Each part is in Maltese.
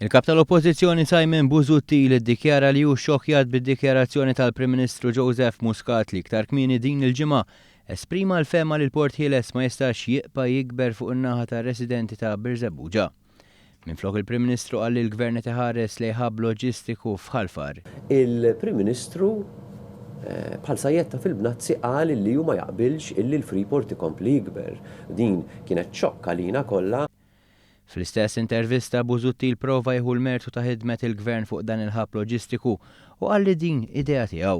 Il-kap tal-Oppożizzjoni Simon Busuttil iddikjara li hu xokjat bid-dikjarazzjoni tal-Prim Ministru Joseph Muscat li iktar kmieni din il-ġimgħa esprima l-fema li l-Port Ħieles ma jistax jibqa' jikber fuq in-naħa tar-residenti ta' Birzebbuġa. Minflok il-Prim Ministru qal li l-Gvern qed iħares lejn ħabb loġistiku f'Ħalfar. Il-Prim Ministru bħal sajjetta fil-Bnazzi qal li hu ma jaqbilx illi l-Freeport ikompli jikber. Din kienet ċokka lina kollha. Fl-istess intervista Busuttil prova jieħu l-mertu ta' ħidmet il-Gvern fuq dan il-ħabb loġistiku u qal li din idea tiegħu.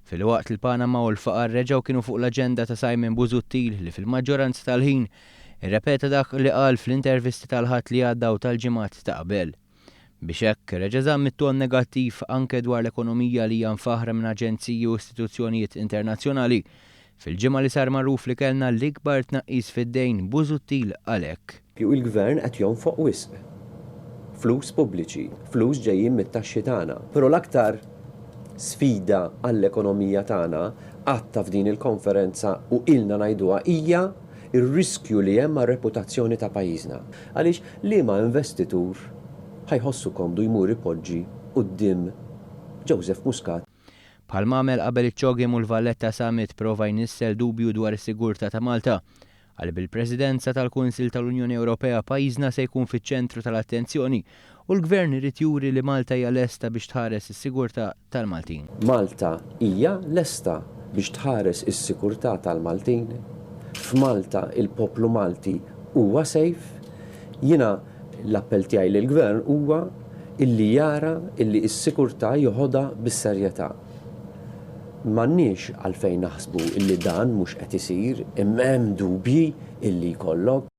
Fil-waqt il-Panama u l-Faqar reġgħu kienu fuq l-aġenda ta' Simon Busuttil li fil-maġġoranza tal-ħin irrepeta dak li qal fl-intervisti tal-ħadd li għaddaw tal-ġimgħat ta' qabel. Biex hekk reġa' żamm it-ton negattiv anke dwar l-ekonomija li hija mfaħra minn aġenziji u istituzzjonijiet internazzjonali. Fil-ġimgħa li sar magħruf li kellna l-ikbar tnaqqis fid-dejn Busuttil għalhekk. Il-Gvern qed jonfoq wisq. Flus pubbliċi, flus ġejjin mit-taxxi tagħna. Però l-aktar sfida għall-ekonomija tagħna għatta f'din il-konferenza u ilna ngħiduha hija ir-riskju li hemm għar-reputazzjoni ta' pajjiżna. Għaliex liema investitur ħajħossu komdu jmur ipoġġi quddiem Joseph Muscat. Bħalma għamel qabel iċ-ċogħiem u l-Valletta Summit prova jnissel dubju dwar is-sigurtà ta' Malta. Għal bil-Presidenza tal-Kunsil tal-Unjoni Ewropea pajjiżna se jkun fiċ-ċentru tal-attenzjoni u l-Gvern irid juri li Malta hija lesta biex tħares is-sigurtà tal-Maltin. Malta hija lesta biex tħares is-sigurtà tal-Maltin. F'Malta il-poplu Malti huwa safe. Jiena l-appell tiegħi lill-Gvern huwa illi jara illi s-sigurtà joħodha bis-serjetà. M'għandniex għalfejn naħsbu illi dan mhux qed isir imma hemm dubji illi jkollok